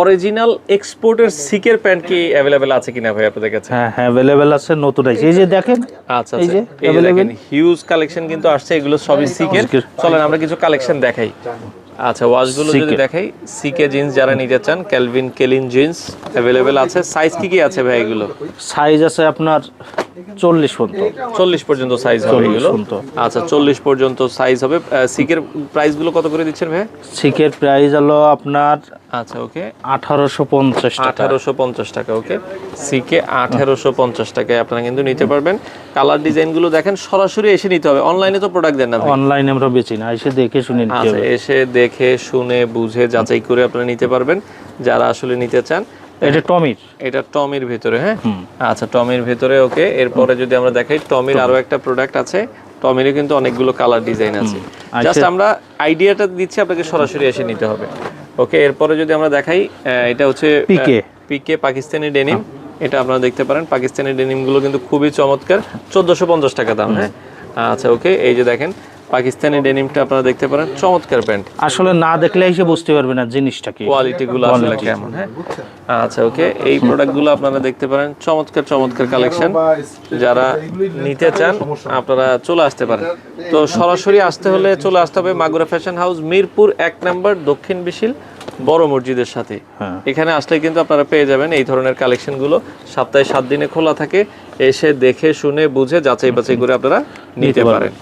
Original এক্সপোর্টের সিকের pant কি available আছে কিনা ভাই আপনাদের কাছে? হ্যাঁ হ্যাঁ अवेलेबल আছে, নতুন আছে। এই যে দেখেন, আচ্ছা এই আচ্ছা, যে এই যে দেখেন अवेलेबल হিউজ কালেকশন কিন্তু আসছে, এগুলো সবই সিকের। চলেন আমরা কিছু কালেকশন দেখাই। আচ্ছা, ওয়াশগুলো যদি দেখাই, সিকে জিন্স যারা নিতে চান, ক্যালভিন কেলিন জিন্স अवेलेबल আছে। সাইজ কি কি আছে ভাই এগুলো? সাইজ আছে আপনার 40 পর্যন্ত। 40 পর্যন্ত সাইজ হবে এগুলো। আচ্ছা, 40 পর্যন্ত সাইজ হবে। সিকের প্রাইস গুলো কত করে দিচ্ছেন ভাই? সিকের প্রাইস হলো আপনার আচ্ছা ওকে 1850 টাকা। 1850 টাকা। ওকে, সিকে 1850 টাকায় আপনারা কিন্তু নিতে পারবেন। কালার ডিজাইন গুলো দেখেন, সরাসরি এসে নিতে হবে, অনলাইনে তো প্রোডাক্ট দেন না ভাই? অনলাইনে আমরা বেচি না, এসে দেখে শুনে নিতে আচ্ছা, হবে। এসে দেখে শুনে বুঝে যাচাই করে আপনারা নিতে পারবেন যারা আসলে নিতে চান। এটা টমির, এটা টমির ভিতরে, হ্যাঁ আচ্ছা টমির ভিতরে। ওকে, এরপরে যদি আমরা দেখাই টমির আরো একটা প্রোডাক্ট আছে। টমিরও কিন্তু অনেকগুলো কালার ডিজাইন আছে। জাস্ট আমরা আইডিয়াটা দিচ্ছি, আপনাকে সরাসরি এসে নিতে হবে। ওকে, এরপরে যদি আমরা দেখাই, এটা হচ্ছে পিকে পিকে পাকিস্তানি ডেনিম। এটা আপনারা দেখতে পারেন, পাকিস্তানি ডেনিম গুলো কিন্তু খুবই চমৎকার। 1450 টাকা দাম। হ্যাঁ আচ্ছা ওকে, এই যে দেখেন পাকিস্তানি ডেনিমটা আপনারা দেখতে পারেন, চমৎকার প্যান্ট। আসলে না দেখলে এসে বুঝতে পারবে না জিনিসটা কি, কোয়ালিটি গুলো আসলে কেমন। হ্যাঁ আচ্ছা ওকে, এই প্রোডাক্টগুলো আপনারা দেখতে পারেন, চমৎকার চমৎকার কালেকশন। যারা নিতে চান আপনারা চলে আসতে পারেন। তো সরাসরি আসতে হলে চলে আসতে হবে মাগুরা ফ্যাশন হাউস, মিরপুর 1 নম্বর, দক্ষিণ বিশিল, বড় মসজিদের সাথে। এখানে আসলে কিন্তু আপনারা পেয়ে যাবেন এই ধরনের কালেকশনগুলো। সপ্তাহে 7 দিনে খোলা থাকে, এসে দেখে শুনে বুঝে যাচাই বাছাই করে আপনারা নিতে পারেন।